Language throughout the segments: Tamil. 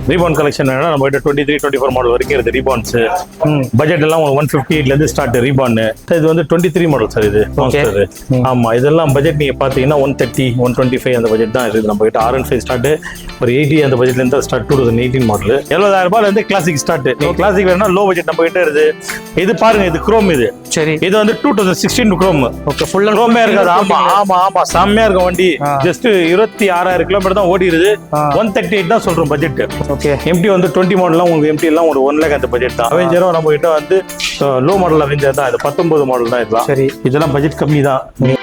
ரீபான் கலெக்ஷன் வேணா நம்ம கிட்ட 23, 24 மாடல் வரைக்கும் இருக்கு ரீபான்ஸ். பட்ஜெட் எல்லாம் 158 ல இருந்து ஸ்டார்ட் ரீபான். இது வந்து 23 மாடல் சார் இது மான்ஸ்டர். ஆமா இதெல்லாம் பட்ஜெட் நீங்க பாத்தீங்கன்னா 130, 125 அந்த பட்ஜெட் தான் இருக்கு நம்ம கிட்ட. R15 ஸ்டார்ட் ஒரு 80 அந்த பட்ஜெட்ல இருந்து ஸ்டார்ட். 2018 மாடல் 70,000 ரூபாயில இருந்து கிளாசிக் ஸ்டார்ட். நீங்க கிளாசிக் வேணா லோ பட்ஜெட் நம்ம கிட்ட இருக்கு. இது பாருங்க இது குரோம். இது சரி இது வந்து 2016 குரோம். ஓகே ஃபுல் குரோமே இருக்காது. ஆமா ஆமா ஆமா செம்மையா இருக்கும் வண்டி. ஜஸ்ட் 26,000 கிலோமீட்டர் தான் ஓடிடுது. 138 தான் சொல்றோம் பட்ஜெட். ஓகே எம்டி வந்து 20 மாடல்லாம் உங்களுக்கு எம்டி எல்லாம் ஒரு 1 லேக் அந்த பட்ஜெட் தான். அவெஞ்சரும் நம்ம கிட்ட வந்து லோ மாடல் அவெஞ்சர் தான். இது 19 மாடல் தான் இதெல்லாம். சரி இதெல்லாம் பட்ஜெட் கம்மி தான்.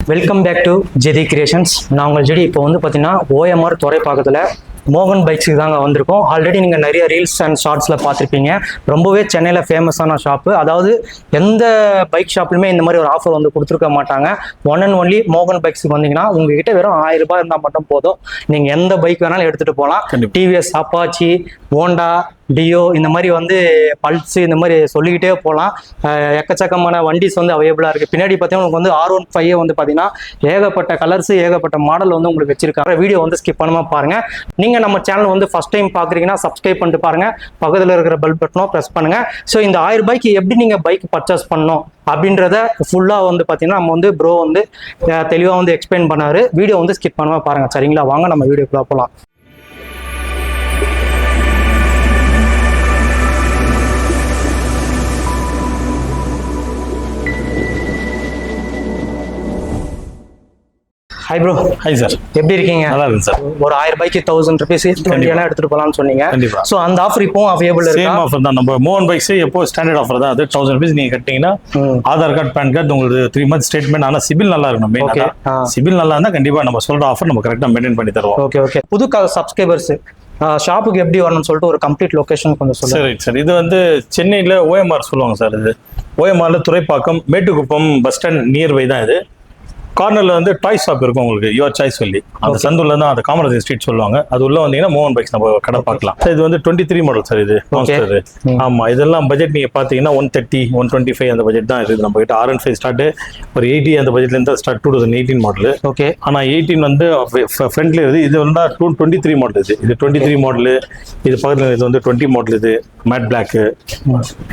Welcome back to JD creations. நான் உங்கள் ஜெடி. இப்போ வந்து பார்த்தீங்கன்னா OMR துறைப்பாக்கத்தில் மோகன் பைக்ஸுக்கு தாங்க வந்திருக்கோம். ஆல்ரெடி நீங்கள் நிறைய ரீல்ஸ் அண்ட் ஷார்ட்ஸில் பார்த்துருப்பீங்க. ரொம்பவே சென்னையில் ஃபேமஸான ஷாப்பு. அதாவது எந்த பைக் ஷாப்லையுமே இந்த மாதிரி ஒரு ஆஃபர் வந்து கொடுத்துருக்க மாட்டாங்க. ஒன் அண்ட் ஒன்லி மோகன் பைக்ஸுக்கு வந்தீங்கன்னா உங்ககிட்ட வெறும் 1000 ரூபாய் இருந்தால் மட்டும் போதும். நீங்கள் எந்த பைக் வேணாலும் எடுத்துகிட்டு போகலாம். டிவிஎஸ், அப்பாச்சி, ஹோண்டா, டியோ இந்த மாதிரி வந்து பல்ஸ் இந்த மாதிரி சொல்லிக்கிட்டே போகலாம். எக்கச்சக்கமான வண்டிஸ் வந்து அவைலபிளாக இருக்குது. பின்னாடி பார்த்தீங்கன்னா உங்களுக்கு வந்து R15 வந்து பார்த்தீங்கன்னா ஏகப்பட்ட கலர்ஸ் ஏகப்பட்ட மாடல் வந்து உங்களுக்கு வச்சிருக்காங்க. வீடியோ வந்து ஸ்கிப் பண்ணாமல் பாருங்கள். நீங்கள் நம்ம சேனல் வந்து ஃபஸ்ட் டைம் பார்க்குறீங்கன்னா சப்ஸ்கிரைப் பண்ணிட்டு பாருங்கள். பக்கத்தில் இருக்கிற பெல் பட்டனும் ப்ரெஸ் பண்ணுங்கள். ஸோ இந்த 1000 ரூபாய்க்கு எப்படி நீங்கள் பைக் பர்ச்சேஸ் பண்ணணும் அப்படின்றத ஃபுல்லாக வந்து பார்த்தீங்கன்னா நம்ம வந்து ப்ரோ வந்து தெளிவாக வந்து எக்ஸ்பிளைன் பண்ணாரு. வீடியோ வந்து ஸ்கிப் பண்ணாமல் பாருங்கள். சரிங்களா, வாங்க நம்ம வீடியோக்குள்ள போகலாம். Hi bro. ஹாய் சார், எப்படி இருக்கீங்க? நல்லா இருக்கு சார். ஒரு 1000 ரூபாய்க்கு 1000 ருபீஸ் எல்லாம் எடுத்துட்டு போகலாம்னு சொன்னீங்க. கண்டிப்பா. ஸோ அந்த ஆஃபர் இப்போ அவைலபிள் இருக்கு. சேம் ஆஃபர் தான். நம்ம மோகன் பைக்ஸ் எப்போ ஸ்டாண்டர்ட் ஆஃபர் தான். அது 1000 ரூபீஸ் நீங்க கட்டிங்கன்னா ஆதார் கார்டு, பேன் கார்டு, உங்களுக்கு 3 months ஸ்டேட்மெண்ட். ஆனால் சிபில் நல்லா இருக்கணும். மெயினாக சிபில் நல்லா இருந்தால் கண்டிப்பா நம்ம சொல்ற ஆஃபர் நம்ம கரெக்டாக மெயின்டைன் பண்ணி தருவோம். Okay okay. புது சப்ஸ்கிரைபர்ஸ் ஷாப்புக்கு எப்படி வரணும்னு சொல்லிட்டு ஒரு கம்ப்ளீட் லொகேஷன் கொஞ்சம் சொல்லுங்க. சரி சார், இது வந்து சென்னையில் OMR சொல்லுவாங்க சார். இது OMRல Thoraipakkam Mettukuppam bus stand nearby தான். இது கார்னர்ல வந்து டாய் ஷாப் இருக்கும் உங்களுக்கு, யுவர் சாய்ஸ் சொல்லி. அந்த சந்துல தான் அந்த காமராஜர் ஸ்ட்ரீட் சொல்லுவாங்க. அது உள்ள வந்தீங்கன்னா மோகன் பைக்ஸ் நம்ம கடை பார்க்கலாம். இது வந்து 23 மாடல் சார். இது மான்ஸ்டர். ஆமா இதெல்லாம் பட்ஜெட் நீங்க பாத்தீங்கன்னா 130, 125 அந்த பட்ஜெட் தான் இருக்கு நம்ம கிட்ட. R15 ஸ்டார்ட் ஒரு 80 அந்த பட்ஜெட்ல இருந்து ஸ்டார்ட். 2018 மாடல். ஓகே. ஆனா 18 வந்து ஃப்ரண்ட்ல இருக்கு. இது வந்து 23 மாடல். இது 23 மாடல். இது பக்கத்துல இது வந்து 20 மாடல். இது மேட் பிளாக்.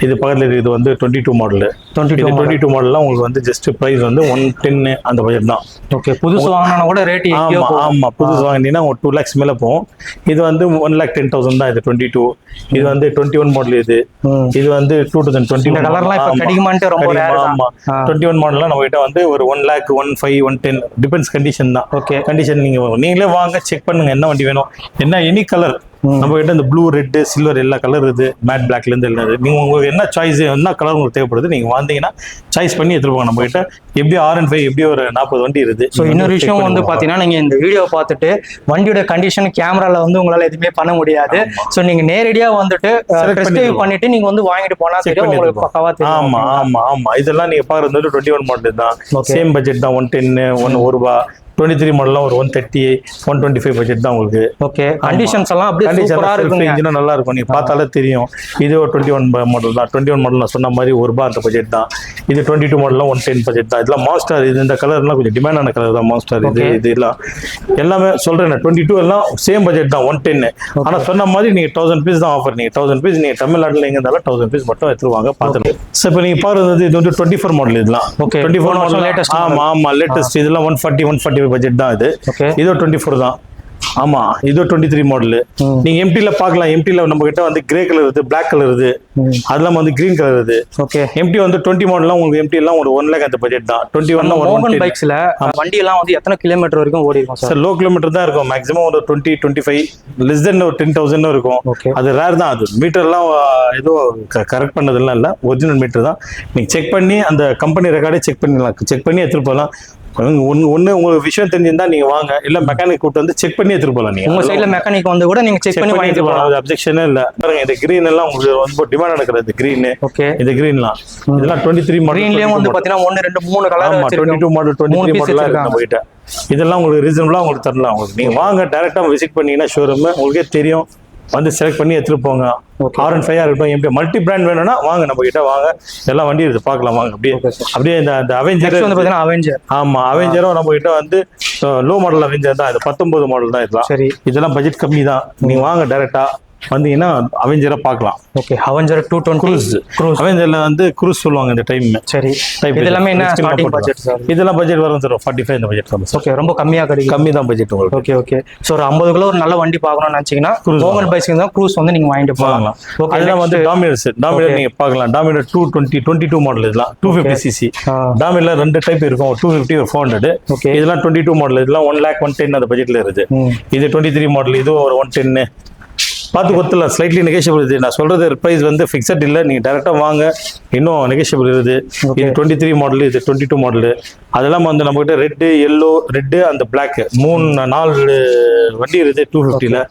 இது பக்கத்துல இது வந்து 22 மாடல். 22 மாடல்லாம் உங்களுக்கு வந்து ஜஸ்ட் பிரைஸ் வந்து 110 அந்த பட்ஜெட் தான். ஓகே. புதுசு வாங்கினா கூட ரேட் ஆமா புதுசு வாங்கினீங்கன்னா 2 lakhs மேல போகும். இது வந்து 1,10,000 தான். இது 22. இது வந்து 21 மாடல். இது வந்து 2020 கலர்லாம் இப்ப கிடைக்குமான்ட்டு ரொம்ப ரேர். ஆமா 21 மாடல்லாம் நம்ம கிட்ட வந்து ஒரு 1 lakh, 1,5, 110 டிபெண்ட்ஸ் கண்டிஷன் தான். ஓகே. கண்டிஷன் நீங்களே வாங்க, செக் பண்ணுங்க என்ன வண்டி வேணும், என்ன எனி கலர் நம்ம கிட்ட. இந்த ப்ளூ, ரெட், சில்வர் எல்லா கலர் இருக்குது. மேட் பிளாக்ல இருந்து எல்லா நீங்க உங்களுக்கு என்ன சாய்ஸ், என்ன கலர் உங்களுக்கு தேவைப்படுது நீங்க வந்தீங்கன்னா சாய்ஸ் பண்ணி எடுத்துட்டு போங்க. நம்ம கிட்ட எப்படி R15 எப்படி ஒரு 40 வண்டி இருக்குது. ஸோ இன்னொரு விஷயம் வந்து பாத்தீங்கன்னா நீங்க இந்த வீடியோ பார்த்துட்டு வண்டியோட கண்டிஷன் கேமரால வந்து உங்களால எதுவுமே பண்ண முடியாது. ஸோ நீங்க நேரடியா வந்துட்டு பண்ணிட்டு நீங்க வந்து வாங்கிட்டு போனா உங்களுக்கு பக்காவா தெரியும். ஆமா ஆமா ஆமா இதெல்லாம் நீங்க பாக்குறது 21 மாடல் தான். சேம் பட்ஜெட் தான். 110, 1 ரூபாய். 23 மாடல்லாம் ஒரு 130, 125 பட்ஜெட் தான் உங்களுக்கு. ஓகே. கண்டிஷன்ஸ் எல்லாம் அப்படியே சூப்பரா இருக்கும். இன்ஜின் நல்லா இருக்கும். நீங்க பார்த்தாலே தெரியும். இது ஒரு 21 மாடல் தான். 21 மாடல் நான் சொன்ன மாதிரி 1 ரூபாய் அந்த பட்ஜெட் தான். இது 22 மாடல்லாம் 110 பட்ஜெட் தான். இதெல்லாம் மாஸ்டர். இது இந்த கலர்லாம் கொஞ்சம் டிமாண்டான கலர் தான் மாஸ்டர். இது எல்லாம் எல்லாமே சொல்றேன். 22 எல்லாம் சேம் பட்ஜெட் தான் 110. ஆனா சொன்ன மாதிரி நீங்க 1000 ரூபீஸ் தான் ஆஃபர். நீங்க 1000 ரூபீஸ் நீங்க தமிழ்நாட்டில் எங்க இருந்தாலும் 1000 ரூபீஸ் மட்டும் எடுத்துருவாங்க. பார்த்துருங்க. இப்போ நீங்க பாருறது இது வந்து 24 மாடல். இதெல்லாம் 24 மாடல் லேட்டஸ்ட். ஆமா லேட்டஸ்ட். இதெல்லாம் 140, 145 பட்ஜெட் தான். இது இது 24 தான். ஆமா இது 23 மாடல். நீங்க எம்டில பார்க்கலாம். எம்டில நம்ம கிட்ட வந்து கிரே கலர் இருக்கு, பிளாக் கலர் இருக்கு, அதெல்லாம் வந்து கிரீன் கலர் இருக்கு. ஓகே. எம்டி வந்து 20 மாடல்லாம் உங்களுக்கு எம்டி எல்லாம் ஒரு 1 lakh அந்த பட்ஜெட் தான். 21 மோகன் பைக்ஸ்ல வண்டி எல்லாம் வந்து எத்தனை கிலோமீட்டர் வரைக்கும் ஓடி இருக்கும் சார்? லோ கிலோமீட்டர் தான் இருக்கும். மேக்ஸிமம் ஒரு 20, 25 லெஸ் தென் ஒரு 10,000 இருக்கும். அது ரேர் தான். அது மீட்டர்லாம் ஏதோ கரெக்ட் பண்ணதெல்லாம் இல்லை, ஒரிஜினல் மீட்டர் தான். நீங்க செக் பண்ணி அந்த கம்பெனி ரெக்கார்டே செக் பண்ணிடலாம். செக் பண்ணி எடுத்துட்டு போகலாம். ஒண்ணு உங்களுக்கு விஷயம் தெரிஞ்சிருந்தா நீங்க வாங்க, இல்ல மெக்கானிக் கூட்டு வந்து செக் பண்ணி எடுத்துட்டு போலாம். நீங்க உங்க சைடுல மெக்கானிக் வந்து கூட நீங்க செக் பண்ணி வாங்கிட்டு போலாம். அது அப்ஜெக்ஷனே இல்ல. பாருங்க இந்த கிரீன் எல்லாம் உங்களுக்கு ரொம்ப டிமாண்ட் நடக்கிறது கிரீன். ஓகே, இந்த கிரீன்லாம் இதெல்லாம் 23 மாடல். கிரீன்லயே வந்து பாத்தீங்கன்னா 1 2 3 கலர் வச்சிருக்கோம். 22 மாடல் 23 மாடல் நம்ம கிட்ட. இதெல்லாம் உங்களுக்கு ரீசனபிளா உங்களுக்கு தரலாம். உங்களுக்கு நீங்க வாங்க டைரக்டா விசிட் பண்ணீங்கன்னா ஷோரூம் உங்களுக்கே தெரியும். வந்து செலக்ட் பண்ணி எடுத்துட்டு போங்க. R15 இருக்கட்டும், MP மல்டி பிராண்ட் வேணும்னா வாங்க, நம்ம கிட்ட வாங்க. எல்லா வண்டி இருக்கு, பார்க்கலாம் வாங்க. அப்படியே இந்த அவெஞ்சர் வந்து பாத்தீங்கன்னா அவெஞ்சர். ஆமா, அவெஞ்சரும் நம்ம கிட்ட வந்து லோ மாடல் அவெஞ்சர் தான். இது 19 மாடல் தான். இதெல்லாம் சரி, இதெல்லாம் பட்ஜெட் கம்மி தான். நீங்க வாங்க டைரக்டா வந்தீங்கன்னா அவெஞ்சரை பார்க்கலாம். Okay, Avenger 220 cruise. அவெஞ்சர்ல வந்து க்ரூஸ் சொல்லுவாங்க இந்த டைம். சரி, இது எல்லாமே என்ன ஸ்டார்டிங் பட்ஜெட் சார்? இதெல்லாம் பட்ஜெட் வரும் சார் 45 இந்த பட்ஜெட் வரும். ஓகே, ரொம்ப கம்மியா கிடைக்கும். கம்மி தான் பட்ஜெட் உங்களுக்கு. Okay okay. சோ ஒரு 50 கிலோ ஒரு நல்ல வண்டி பார்க்கணும்னு நினைச்சீங்கன்னா மோகன் பைக்ஸ்க்கு தான் க்ரூஸ் வந்து நீங்க வாங்கிட்டு போகலாம். ஓகே, அதெல்லாம் வந்து டாமினர் நீங்க பார்க்கலாம். டாமினர் 220 22 மாடல். இதெல்லாம் 250 cc. டாமினர்ல ரெண்டு டைப் இருக்கும், 250 ஒரு 400. ஓகே, இதெல்லாம் 22 மாடல். இதெல்லாம் 1 lakh 110 அந்த பட்ஜெட்ல இருக்கு. இது 23 மாடல். இது ஒரு 110 பார்த்து கொடுத்துல ஸ்லைட்லி நெகோஷியபிள். இது நான் சொல்றது ப்ரைஸ் வந்து ஃபிக்ஸட் இல்லை. நீங்கள் டேரெக்டாக வாங்க, இன்னும் நெகோஷியபிள் இருக்குது. இது 23 மாடல், இது 22 மாடல். அதெல்லாம் வந்து நம்மகிட்ட ரெட்டு, எல்லோ, ரெட்டு அந்த பிளாக் 4 வண்டி இருக்குது 250ல.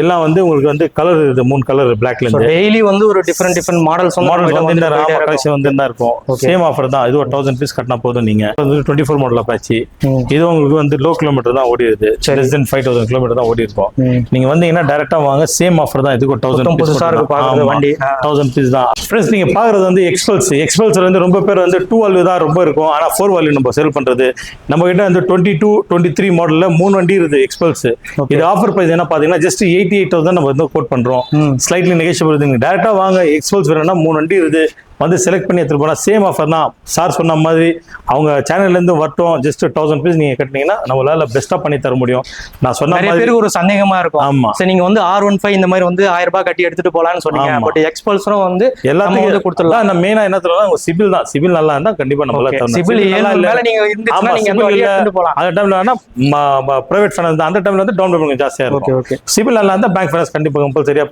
எல்லாம் வந்து உங்களுக்கு வந்து கலர் இருக்குது, 3 கலர் பிளாக்ல இருந்து. டெய்லி வந்து ஒரு டிஃபரெண்ட் மாடல்ஸ் வந்து கலெக்ஷன் வந்து தான் இருக்கும். சேம் ஆஃபர் தான். இது ஒரு 1000 பீஸ் கட்டினா போதும். நீங்க வந்து 24 மாடல் அப்பாச்சி. இது உங்களுக்கு வந்து லோ கிலோமீட்டர் தான் ஓடி இருக்குது. less than 5000 கிலோமீட்டர் தான் ஓடி இருக்கும். நீங்க வந்தீங்கன்னா டேரக்டா வாங்க, சேம் ஆஃபர் தான். இதுக்கு 1000 புதுசா இருக்கு பாக்குறது வண்டி. 1000 பீஸ் தான். ஃப்ரெண்ட்ஸ், நீங்க பாக்குறது வந்து எக்ஸ்பல்சர் வந்து ரொம்ப பேர் வந்து 2 வால்யூ தான் ரொம்ப இருக்கும். ஆனா 4 வால்யூ நம்ம சேல் பண்றது. நம்ம கிட்ட வந்து 22 23 மாடல்ல 3 வண்டி இருக்குது எக்ஸ்பல்ஸ். இது ஆஃபர் பிரைஸ் என்ன பாத்தீங்கன்னா ஜஸ்ட் 88,000 நம்ம வந்து கோட் பண்றோம். Slightly negotiable. நீங்க டைரக்டா வாங்க, எக்ஸ்பல்ஸ் வேணும்னா 3 வண்டி இருக்குது, வந்து செலக்ட் பண்ணி எடுத்துட்டு போனா சேம் ஆஃபர் தான். சார் சொன்ன மாதிரி அவங்க சேனல்ல இருந்து வரட்டும், ஜஸ்ட் 1000 பீஸ் நீங்க கட்டினீங்கன்னா நம்மளால பெஸ்டா பண்ணி தர முடியும். நான் சொன்ன நிறைய பேருக்கு ஒரு சந்தேகமா இருக்கும். ஆமா, சரி, நீங்க வந்து R15 இந்த மாதிரி வந்து 1000 ரூபாய் கட்டி எடுத்துட்டு போலாம்னு சொன்னீங்க. பட் எக்ஸ்பல்ஸரும் வந்து எல்லாத்தையும் வந்து கொடுத்துடலாம். நான் மெயினா என்ன சொல்றேன், உங்க சிபில் தான். சிபில் நல்லா இருந்தா கண்டிப்பா நம்மளால தரணும். சிபில் மேல நீங்க இருந்துச்சுனா நீங்க அந்த வழியா எடுத்துட்டு போலாம். அந்த டைம்ல வேணா பிரைவேட் ஃபைனான்ஸ் தான். அந்த டைம்ல வந்து டவுன் பேமெண்ட் ஜாஸ்தியா இருக்கும். ஓகே, சிபில் நல்லா இருந்தா பேங்க் ஃபைனான்ஸ் கண்டிப்பா கம்பல்சரியா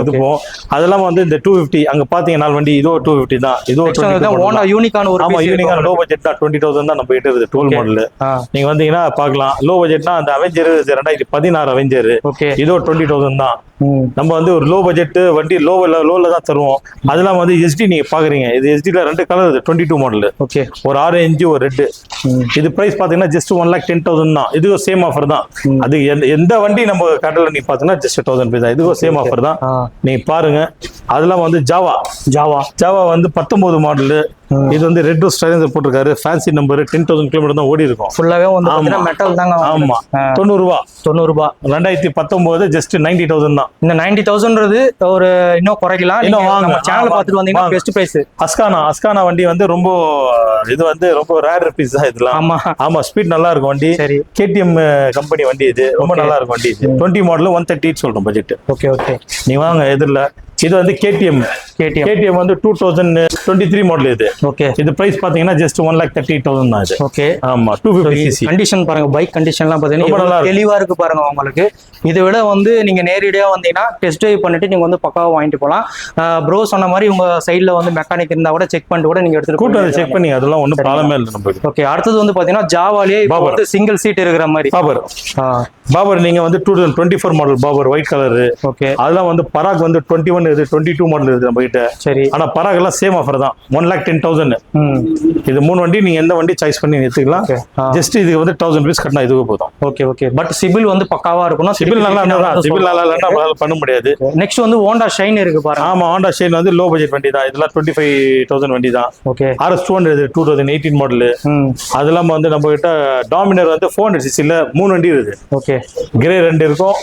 இது போகும். அதெல்லாம் வந்து இந்த 250 அங்க பாத்தீங்க 4 வண்டி. இதோ 250 தான். இதோ யூனிக்கான ஒரு யூனிக்கான லோ பட்ஜெட் தான். 20,000 தான் நம்ம கிட்ட இருக்குது 12 மாடல். நீங்க வந்தீங்கன்னா பார்க்கலாம். லோ பட்ஜெட்னா அந்த அவெஞ்சர் 2016 அவெஞ்சர். இதோ 20,000 தான். நம்ம வந்து ஒரு லோ பட்ஜெட் வண்டி லோல தான் தருவோம். அதெல்லாம் வந்து எஸ்டி நீங்க பாக்குறீங்க. இது எஸ்டில 2 கலர் 22 மாடல். ஓகே, ஒரு ஆரஞ்சு, ஒரு ரெட். இது பிரைஸ் பாத்தீங்கன்னா ஜஸ்ட் 1,10,000 தான். இதுவும் சேம் ஆஃபர் தான். அது எந்த வண்டி நம்ம கடல நீ பாத்தீங்கன்னா ஜஸ்ட் 1000 பீஸ் தான். இதுவும் சேம் ஆஃபர் தான். நீங்க பாருங்க. அதெல்லாம் வந்து ஜாவா வந்து 19 மாடல். இது வந்து ரெட் ஸ்டைலர் போட்டிருக்காரு. Fancy number. 10,000 கிலோமீட்டர் தான் ஓடி இருக்கும். ஃபுல்லாவே வந்து மெட்டல் தாங்க. ஆமா, 90 ரூபாய். 2019 ஜஸ்ட் 90,000 தான். இந்த 90,000ன்றது ஒரு இன்னும் குறைக்கலாம். இன்னும் வாங்க, சேனல் பார்த்துட்டு வந்தீங்கன்னா பெஸ்ட் பிரைஸ். அஸ்கானா வண்டி வந்து ரொம்ப இது வந்து ரொம்ப ரேர் பீஸ் தான் இதெல்லாம். ஆமா, ஸ்பீட் நல்லா இருக்கும் வண்டி. சரி, KTM கம்பெனி வண்டி. இது ரொம்ப நல்லா இருக்கும் வண்டி. இது 20 மாடல் 138 சொல்றோம் பட்ஜெட். ஓகே ஓகே, நீ வாங்க. எதிரில் இது வந்து KTM வந்து 2023 மாடல். இது ஓகே. இது பிரைஸ் பாத்தீங்கன்னா ஜஸ்ட் 1,38,000 தான். இது ஓகே. ஆமா, 250 cc. கண்டிஷன் பாருங்க, பைக் கண்டிஷன்லாம் பாத்தீங்கன்னா தெளிவா இருக்கு பாருங்க. உங்களுக்கு இதை விட வந்து நீங்க நேரடியா வந்தீங்கன்னா டெஸ்ட் டிரைவ் பண்ணிட்டு நீங்க வந்து பக்காவா வாங்கிட்டு போலாம். ப்ரோ சொன்ன மாதிரி உங்க சைடுல வந்து மெக்கானிக் இருந்தா கூட செக் பண்ணிட்டு கூட நீங்க எடுத்துட்டு செக் பண்ணி அதெல்லாம் ஒன்றும் ப்ராப்ளமே இல்லை நமக்கு. ஓகே, அடுத்தது வந்து பாத்தீங்கன்னா ஜாவாலே வந்து சிங்கிள் சீட் இருக்கிற மாதிரி பாபர். நீங்க வந்து 2024 model bobber white colour. Okay, அதெல்லாம் வந்து பராக் வந்து 21 இது 22 மாடல் இருக்குது நம்ம கிட்ட. சரி, ஆனா பராக் எல்லாம் சேம் ஆஃபர் தான். 1,10,000. இது 3 வண்டி நீங்க எந்த வண்டி சாய்ஸ் பண்ணி எடுத்துக்கலாம். ஜஸ்ட் இது வந்து 1000 பீஸ் கட்டினா இதுக்கு போதும். Okay okay. பட் சிபில் வந்து பக்காவா இருக்கணும். சிபில் நல்லா இல்லைன்னா பண்ண முடியாது. நெக்ஸ்ட் வந்து ஹோண்டா ஷைன் இருக்கு பாருங்க. ஆமா, ஹோண்டா ஷைன் வந்து லோ பட்ஜெட் வண்டி தான். இதெல்லாம் 25,000 வண்டி தான். Okay, RS 200 2018 model. அதெல்லாம் வந்து நம்ம கிட்ட டாமினர் வந்து 400 cc 3 வண்டி இருக்குது. ஓகே, கிரே 2 இருக்கும்,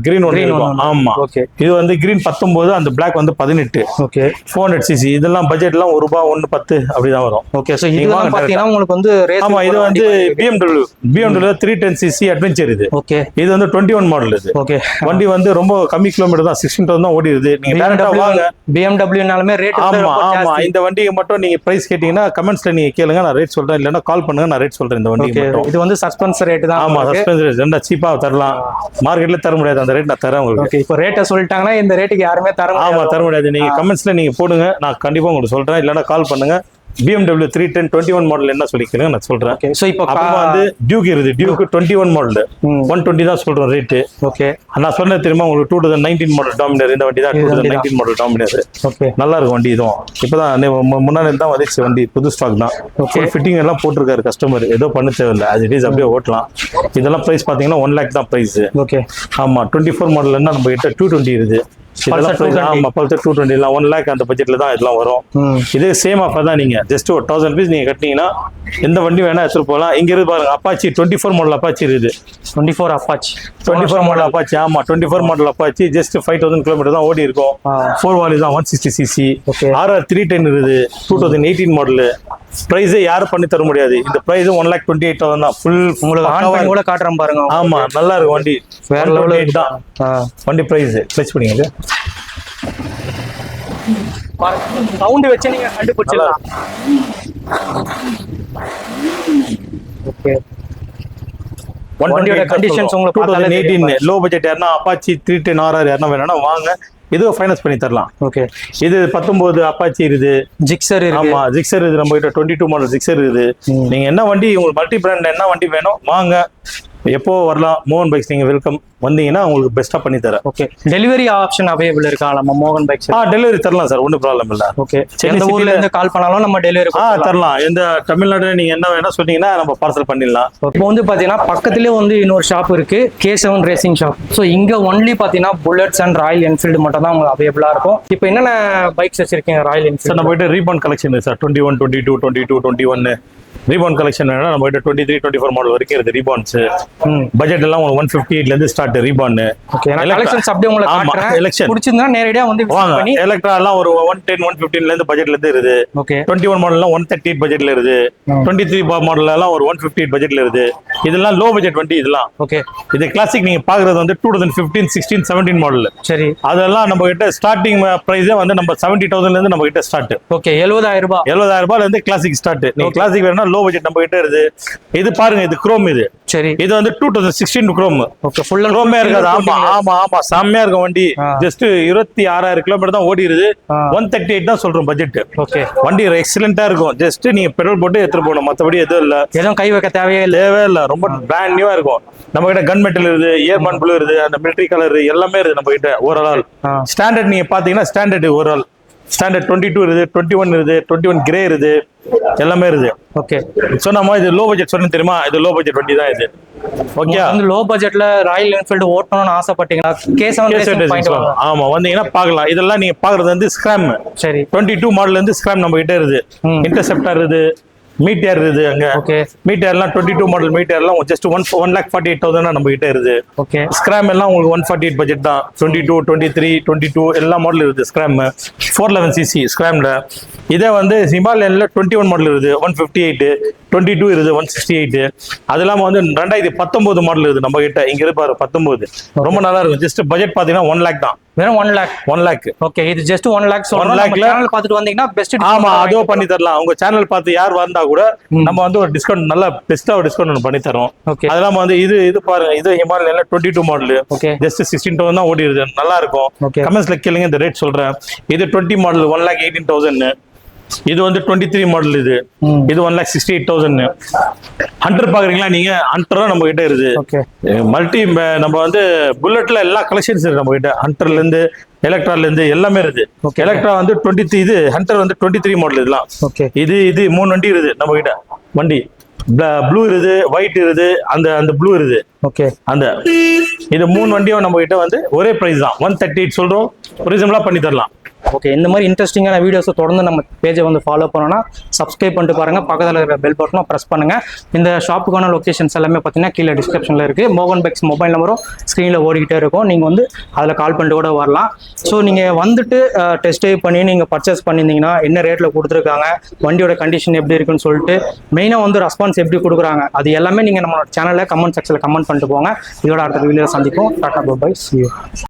கிரீன் ஒன்று. ஆமா, ஓகே. இது வந்து கிரீன் 19, அந்த பிளாக் வந்து 18. Okay, 400 cc. இதெல்லாம் பட்ஜெட்லாம் ₹1 110 அப்படிதான் வரும். ஓகே, சோ இது பாத்தீங்கன்னா உங்களுக்கு வந்து ஆமா, இது வந்து BMW 310 cc அட்வென்ச்சர். இது ஓகே, இது வந்து 21 மாடல். இது ஓகே, வண்டி வந்து ரொம்ப கம்மி கிலோமீட்டர் தான், 16,000 தான் ஓடிடுது. நீங்க டைரக்டா வாங்க. BMW-னாலுமே ரேட் ஆமா, இந்த வண்டிக்கு மட்டும் நீங்க பிரைஸ் கேட்டீங்கன்னா கமெண்ட்ஸ்ல நீங்க கேளுங்க, நான் ரேட் சொல்றேன். இல்லன்னா கால் பண்ணுங்க, நான் ரேட் சொல்றேன். இந்த வண்டிக்கு மட்டும் இது வந்து சஸ்பென்ஸ் ரேட் தான். ஆமா, சஸ்பென்ஸ் ரேட் ரெண்டா சீப்பா தரலாம். மார்க்கெட்ல தர முடியாது அந்த ரேட், நான் தரேன் உங்களுக்கு. ஓகே, இப்போ ரேட்டை சொல்லிட்டாங்கன்னா இந்த ரேட்டுக்கு யாருமே தர முடியாது. ஆமா, தர முடியாது. நீங்க கமெண்ட்ஸ்ல நீங்க போடுங்க, நான் கண்டிப்பா உங்களுக்கு சொல்றேன். இல்லன்னா கால் பண்ணுங்க, BMW 310 21 மாடல் என்ன சொல்லிக்கிறேன் நான் சொல்றேன். ஓகே சோ இப்போ அப்புறமா வந்து டியூக் இருக்குது. டியூக் 21 மாடல் 120 தான் சொல்றோம் ரேட். ஓகே நான் சொன்ன தெரியுமா உங்களுக்கு 2019 மாடல் டாமினர். இந்த வண்டி தான் 2019 மாடல் டாமினர். ஓகே நல்லா இருக்கும் வண்டி. இதுவும் இப்பதான் முன்னாடி தான் வந்துச்சு வண்டி, புது ஸ்டாக் தான். ஃபுல் ஃபிட்டிங் எல்லாம் போட்டிருக்காரு கஸ்டமர், ஏதோ பண்ண தேவையில்லை, அது இட் இஸ் அப்படியே ஓட்டலாம். இதெல்லாம் பிரைஸ் பாத்தீங்கன்னா 1 lakh தான் பிரைஸ். ஓகே ஆமா 24 மாடல் என்ன நம்ம கிட்ட 220 இருக்குது. இதெல்லாம் price, ஆமா பல்சர் 220 எல்லாம் 1 lakh அந்த பட்ஜெட்ல தான் இதெல்லாம் வரும். இதே சேம் ஆஃபர் தான். நீங்க ஜஸ்ட் ஒரு 1000 rupees நீங்க கட்டினீங்கன்னா எந்த வண்டி வேணா எடுத்துட்டு போகலாம். இங்க இருந்து பாருங்க அப்பாச்சி 24 மாடல் அப்பாச்சி இருக்குது. 24 அப்பாச்சி 24 மாடல் அப்பாச்சி. ஆமா 24 மாடல் அப்பாச்சி ஜஸ்ட் 5000 கிலோமீட்டர் தான் ஓடி இருக்கும். 4 வாலி தான் 160cc. RR 310 இருக்குது 2018 மாடல். பிரைஸே யாரும் பண்ணி தர முடியாது. இந்த பிரைஸ் 1,28,000 தான். ஃபுல் உங்களுக்கு ஆன் பண்ணி கூட காட்டுறேன் பாருங்க. ஆமா நல்லா இருக்கும் வண்டி, வேற லெவல் தான் வண்டி பிரைஸ். கிளச் பண்ணிங்க சவுண்ட் வச்சு நீங்க கண்டுபிடிச்சிடலாம். ஓகே வண்டியோட கண்டிஷன்ஸ் உங்களுக்கு 2018 லோ பட்ஜெட் யாருன்னா அப்பாச்சி 310 RR யாருன்னா வேணும்னா வாங்க, இது ஃபைனான்ஸ் பண்ணி தரலாம். ஓகே இது 19 அப்பாச்சி இருக்குது. ஜிக்ஸர் இருக்கு. ஆமா ஜிக்ஸர் இருக்குது நம்ம கிட்ட 22 மாடல் ஜிக்ஸர் இருக்குது. நீங்க என்ன வண்டி உங்களுக்கு மல்டி பிராண்ட் என்ன வண்டி வேணும் வாங்க, எப்போ வரலாம். மோகன் பைக்ஸ் நீங்க வெல்கம். வந்தீங்கன்னா உங்களுக்கு பெஸ்டா பண்ணி தரேன். ஓகே டெலிவரி ஆப்ஷன் அவைலபிள் இருக்கா நம்ம மோகன் பைக்ஸ்? டெலிவரி தரலாம் சார், ஒன்றும் ப்ராப்ளம் இல்லை. ஓகே எந்த ஊர்ல இருந்து கால் பண்ணாலும் நம்ம டெலிவரி தரலாம். எந்த தமிழ்நாடுல நீங்க என்ன வேணா சொன்னீங்கன்னா நம்ம பார்சல் பண்ணிடலாம். இப்போ வந்து பாத்தீங்கன்னா பக்கத்துலேயே வந்து இன்னொரு ஷாப் இருக்கு, K7 ரேசிங் ஷாப். ஸோ இங்க ஒன்லி பாத்தீங்கன்னா புல்லட்ஸ் அண்ட் ராயல் என்ஃபீல்டு மட்டும் தான் உங்களுக்கு அவைலபிளா இருக்கும். இப்போ என்னென்ன பைக்ஸ் வச்சிருக்கீங்க ராயல் என்ஃபீல்டு? நம்ம கிட்ட reborn collection sir 21 22 22 21 reborn collection வேணா நம்ம கிட்ட 23 24 மாடல் வரைக்கும் இருக்கு ரீபான்ஸ். பட்ஜெட் எல்லாம் 158 ல இருந்து ஸ்டார்ட் ரீபான். ஓகே நான் கலெக்ஷன்ஸ் அப்படியே உங்களுக்கு காட்டுறேன். எலெக்ஷன் பிடிச்சிருந்தா நேரடியா வந்து விசிட் பண்ணி எலக்ட்ரா எல்லாம் ஒரு 110 115 ல இருந்து பட்ஜெட்ல இருந்து இருக்குது. ஓகே 21 மாடல்லாம் 138 பட்ஜெட்ல இருக்குது. 23 மாடல் எல்லாம் ஒரு 158 பட்ஜெட்ல இருக்குது. இதெல்லாம் லோ பட்ஜெட் வண்டி இதெல்லாம். ஓகே இது கிளாசிக் நீங்க பாக்குறது வந்து 2015 16 17 மாடல். சரி அதெல்லாம் நம்ம கிட்ட ஸ்டார்டிங் பிரைஸே வந்து நம்ம 70,000 ல இருந்து நம்ம கிட்ட ஸ்டார்ட். ஓகே 70,000 ரூபாய் 70,000 ரூபாயில இருந்து கிளாசிக் ஸ்டார்ட். நீங்க கிளாசிக் வேணும்னா லோ பட்ஜெட் நம்ம கிட்ட இருக்கு. இது பாருங்க இது குரோம். இது சரி இது வந்து 2016 குரோம். ஓகே ஃபுல் குரோமே இருக்காது. ஆமா ஆமா ஆமா செம்மையா இருக்கும் வண்டி. ஜஸ்ட் 26,000 கிலோமீட்டர் தான் ஓடி இருக்குது. 138 தான் சொல்றோம் பட்ஜெட். ஓகே வண்டி எக்ஸலென்ட்டா இருக்கும். ஜஸ்ட் நீங்க பெட்ரோல் போட்டு எடுத்துட்டு போகணும், மத்தபடி எதுவும் இல்ல. எதுவும் கை வைக்க தேவையே இல்ல. ரொம்ப பிராண்ட் நியூவா இருக்கும். நம்ம கிட்ட கன் மெட்டல் இருக்குது, இயர்பான் ப்ளூ இருக்குது, அந்த மிலிட்டரி கலர் எல்லாமே இருக்குது நம்ம கிட்ட. ஓவரால் ஸ்டாண்டர்ட் நீங்க பாத்தீங்கன்னா ஸ்டாண்டர்ட் ஓவரால் ஸ்டாண்டர்ட் 22 இருக்குது, 21 இருக்குது, 21 கிரே இருக்குது, எல்லாமே இருக்குது. ஓகே சொன்னமா இது லோ பட்ஜெட் சொன்ன தெரியுமா? இது லோ பட்ஜெட் வண்டி தான் இது. ஓகே வந்து லோ பட்ஜெட்ல ராயல் என்ஃபீல்டு ஓட்டணும்னு ஆசைப்பட்டீங்களா? K7 ஆமா வந்தீங்கன்னா பார்க்கலாம். இதெல்லாம் நீங்க பாக்குறது வந்து ஸ்கிராம். சரி 22 மாடல்ல இருந்து ஸ்கிராம் நம்ம கிட்ட இருக்குது. இன்டர்செப்டர் இருக்குது, மீட்டியர் இருக்குது. அங்க ஓகே மீட்டியர்லாம் 22 மாடல் மீட்டியர்லாம் ஜஸ்ட் 1,48,000 நம்ம கிட்ட இருக்குது. ஓகே ஸ்கிராம் எல்லாம் உங்களுக்கு 148 பட்ஜெட் தான். 22 23 22 எல்லா மாடல் இருக்குது. ஸ்கிராம் 411cc ஸ்கிராம்ல. இதே வந்து ஹிமாலயன்ல 21 மாடல் இருக்குது 158, 22 இருக்குது 168. அது இல்லாம வந்து 2019 மாடல் இருக்குது நம்ம கிட்ட. இங்க இருப்பாரு 19 ரொம்ப நல்லா இருக்கும். ஜஸ்ட் பட்ஜெட் பாத்தீங்கன்னா 1 lakh தான். வெறும் 1 lakh 1 lakh. ஓகே இது ஜஸ்ட் 1 lakh. 1 lakh சேனல் பார்த்துட்டு வந்தீங்கன்னா பெஸ்ட். ஆமா அதுவும் பண்ணி தரலாம். உங்க சேனல் பார்த்து யார் வந்தா கூட நம்ம வந்து ஒரு டிஸ்கவுண்ட் நல்லா பெஸ்டா ஒரு டிஸ்கவுண்ட் பண்ணி தரோம். ஓகே அதெல்லாம் வந்து இது பாருங்க இது ஹிமாலயன்ல 22 மாடல். ஓகே ஜஸ்ட் 16,000 தான் ஓடிடுது. நல்லா இருக்கும். கமெண்ட்ஸ்ல கேளுங்க இந்த ரேட் சொல்றேன். இது 20 மாடல் 1,18,000. இது வந்து 23 மாடல். இது 1,68,000. ஹண்டர் பாக்குறீங்களா நீங்க? ஹண்டரும் நம்ம கிட்ட இருக்குது. மல்டி நம்ம வந்து புல்லட்ல எல்லா கலெக்ஷன்ஸ் இருக்கு நம்ம கிட்ட. ஹண்டர்ல இருந்து எலக்ட்ரால இருந்து எல்லாமே இருக்குது. எலக்ட்ரா வந்து 23, இது ஹண்டர் வந்து 23 மாடல். இதெல்லாம் இது 3 வண்டி இருக்குது நம்ம கிட்ட. வண்டி ப்ளூ இருக்குது, ஒயிட் இருக்குது, அந்த ப்ளூ இருக்குது. ஓகே அந்த இது 3 வண்டியும் நம்ம கிட்ட வந்து ஒரே பிரைஸ் தான் 138 சொல்றோம். ரீசனபிளா பண்ணி தரலாம். ஓகே இந்த மாதிரி இன்ட்ரெஸ்டிங்கான வீடியோஸை தொடர்ந்து நம்ம பேஜை வந்து ஃபாலோ பண்ணோன்னா சப்ஸ்கிரைப் பண்ணிட்டு பாருங்க. பக்கத்தில் இருக்கிற பெல் பட்டனும் ப்ரெஸ் பண்ணுங்க. இந்த ஷாப்புக்கான லொகேஷன்ஸ் எல்லாமே பார்த்தீங்கன்னா கீழே டிஸ்கிரிப்ஷனில் இருக்குது. மோகன் பைக்ஸ் மொபைல் நம்பரும் ஸ்க்ரீனில் ஓடிக்கிட்டே இருக்கும். நீங்கள் வந்து அதில் கால் பண்ணிட்டு கூட வரலாம். ஸோ நீங்கள் வந்துட்டு டெஸ்ட் ட்ரைவ் பண்ணி நீங்கள் பர்ச்சேஸ் பண்ணியிருந்தீங்கன்னா என்ன ரேட்டில் கொடுத்துருக்காங்க, வண்டியோட கண்டிஷன் எப்படி இருக்குன்னு சொல்லிட்டு மெயினாக வந்து ரெஸ்பான்ஸ் எப்படி கொடுக்குறாங்க, அது எல்லாமே நீங்கள் நம்மளோட சேனலில் கமெண்ட் செக்ஷனில் கமெண்ட் பண்ணிட்டு போங்க. இதோட அடுத்த வீடியோவில் சந்திப்போம். Tata bye by.